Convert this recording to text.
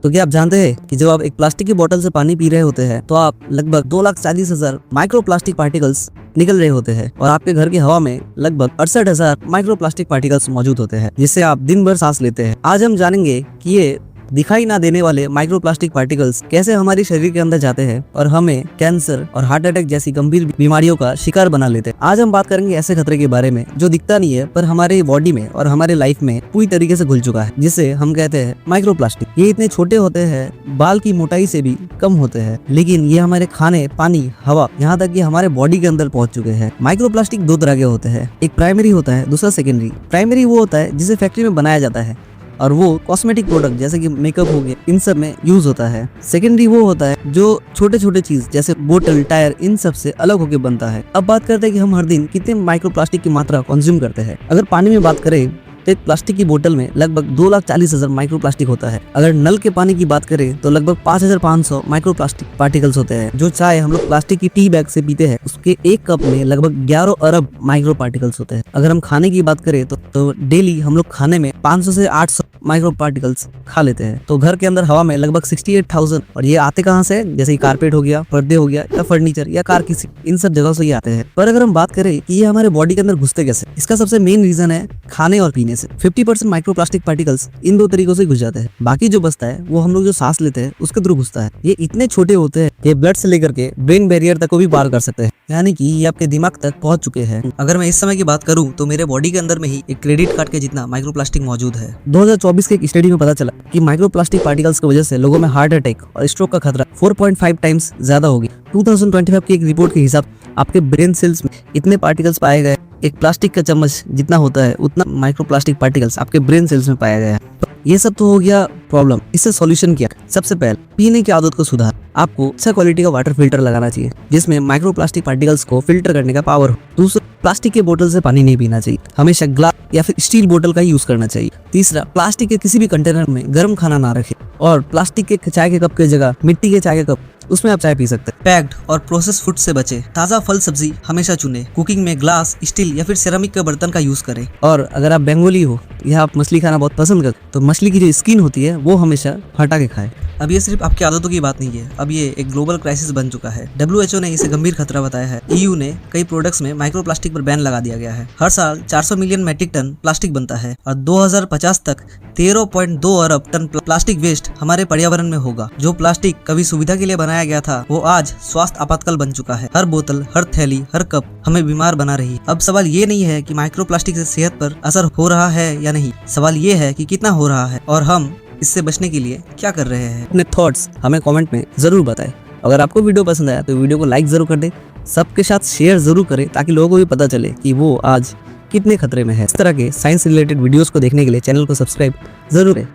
तो क्या आप जानते हैं कि जब आप एक प्लास्टिक की बोतल से पानी पी रहे होते हैं तो आप लगभग 2,40,000 माइक्रो प्लास्टिक पार्टिकल्स निकल रहे होते हैं और आपके घर की हवा में लगभग 68,000 माइक्रो प्लास्टिक पार्टिकल्स मौजूद होते हैं, जिससे आप दिन भर सांस लेते हैं। आज हम जानेंगे कि ये दिखाई ना देने वाले माइक्रोप्लास्टिक पार्टिकल्स कैसे हमारे शरीर के अंदर जाते हैं और हमें कैंसर और हार्ट अटैक जैसी गंभीर बीमारियों का शिकार बना लेते हैं। आज हम बात करेंगे ऐसे खतरे के बारे में जो दिखता नहीं है पर हमारे बॉडी में और हमारे लाइफ में पूरी तरीके से घुल चुका है, जिसे हम कहते हैं माइक्रोप्लास्टिक। ये इतने छोटे होते हैं, बाल की मोटाई से भी कम होते हैं, लेकिन ये हमारे खाने, पानी, हवा, यहाँ तक कि हमारे बॉडी के अंदर पहुंच चुके हैं। माइक्रोप्लास्टिक दो तरह के होते हैं, एक प्राइमरी होता है, दूसरा सेकेंडरी। प्राइमरी वो होता है जिसे फैक्ट्री में बनाया जाता है और वो कॉस्मेटिक प्रोडक्ट जैसे कि मेकअप हो गया, इन सब में यूज होता है। सेकेंडरी वो होता है जो छोटे छोटे चीज जैसे बोतल, टायर, इन सब से अलग होकर बनता है। अब बात करते हैं कि हम हर दिन कितने माइक्रोप्लास्टिक की मात्रा कंज्यूम करते हैं। अगर पानी में बात करें तो एक प्लास्टिक की बोतल में लगभग 2,40,000 माइक्रोप्लास्टिक होता है। अगर नल के पानी की बात करें तो लगभग 5,500 माइक्रोप्लास्टिक पार्टिकल्स होते हैं। जो चाय हम लोग प्लास्टिक की टी बैग से पीते हैं उसके एक कप में लगभग 11 अरब माइक्रो पार्टिकल्स होते हैं। अगर हम खाने की बात करें तो डेली हम लोग खाने में 500 से 800 माइक्रो पार्टिकल्स खा लेते हैं। तो घर के अंदर हवा में लगभग 68,000, और ये आते कहाँ से, जैसे कारपेट हो गया, पर्दे हो गया, या फर्नीचर या कार की सीट, इन सब जगह से ये आते हैं। पर अगर हम बात करें कि ये हमारे बॉडी के अंदर घुसते कैसे, इसका सबसे मेन रीजन है खाने और पीने से। 50% माइक्रोप्लास्टिक पार्टिकल्स इन दो तरीकों से घुस जाते हैं। बाकी जो बचता है वो हम लोग जो सांस लेते हैं उसके थ्रू घुसता है। ये इतने छोटे होते हैं कि ब्लड से लेकर के ब्रेन बैरियर तक को भी पार कर सकते हैं, यानी कि ये आपके दिमाग तक पहुंच चुके हैं। अगर मैं इस समय की बात करूं तो मेरे बॉडी के अंदर में ही एक क्रेडिट कार्ड के जितना माइक्रोप्लास्टिक मौजूद है। 2024 के एक स्टडी में पता चला कि माइक्रोप्लास्टिक पार्टिकल्स की वजह से लोगों में हार्ट अटैक और स्ट्रोक का खतरा 4.5 टाइम्स ज्यादा हो गया। 2025 की एक रिपोर्ट के हिसाब आपके ब्रेन सेल्स में इतने पार्टिकल्स पाए गए, एक प्लास्टिक का चम्मच जितना होता है उतना माइक्रोप्लास्टिक पार्टिकल्स आपके ब्रेन सेल्स में पाया गया है। तो ये सब तो हो गया प्रॉब्लम। इससे सॉल्यूशन क्या? सबसे पहले पीने की आदत को सुधार। आपको अच्छा क्वालिटी का वाटर फिल्टर लगाना चाहिए जिसमें माइक्रोप्लास्टिक पार्टिकल्स को फिल्टर करने का पावर हो। दूसरा, प्लास्टिक के बोतल से पानी नहीं पीना चाहिए, हमेशा ग्लास या फिर स्टील बोतल का यूज करना चाहिए। तीसरा, प्लास्टिक के किसी भी कंटेनर में गर्म खाना ना रखें, और प्लास्टिक के चाय के कप की जगह मिट्टी के चाय के कप, उसमें आप चाय पी सकते हैं। पैक्ड और प्रोसेस फूड से बचें। ताज़ा फल सब्जी हमेशा चुनें। कुकिंग में ग्लास, स्टील या फिर सेरामिक के बर्तन का यूज करें। और अगर आप बंगाली हो या आप मछली खाना बहुत पसंद करते तो मछली की जो स्किन होती है वो हमेशा हटा के खाएं। अब ये सिर्फ आपकी आदतों की बात नहीं है, अब ये एक ग्लोबल क्राइसिस बन चुका है। WHO ने इसे गंभीर खतरा बताया है। EU ने कई प्रोडक्ट्स में माइक्रोप्लास्टिक पर बैन लगा दिया गया है। हर साल 400 मिलियन मेट्रिक टन प्लास्टिक बनता है और 2050 तक 13.2 अरब टन प्लास्टिक वेस्ट हमारे पर्यावरण में होगा। जो प्लास्टिक कभी सुविधा के लिए बनाया गया था वो आज स्वास्थ्य आपातकाल बन चुका है। हर बोतल, हर थैली, हर कप हमें बीमार बना रही है। अब सवाल ये नहीं है कि माइक्रोप्लास्टिक से सेहत पर असर हो रहा है या नहीं, सवाल ये है कि कितना हो रहा है और हम इससे बचने के लिए क्या कर रहे हैं। अपने थॉट्स हमें कमेंट में जरूर बताएं। अगर आपको वीडियो पसंद आया तो वीडियो को लाइक जरूर कर दें, सबके साथ शेयर जरूर करें ताकि लोगों को भी पता चले कि वो आज कितने खतरे में है। इस तरह के साइंस रिलेटेड वीडियोस को देखने के लिए चैनल को सब्सक्राइब जरूर करें।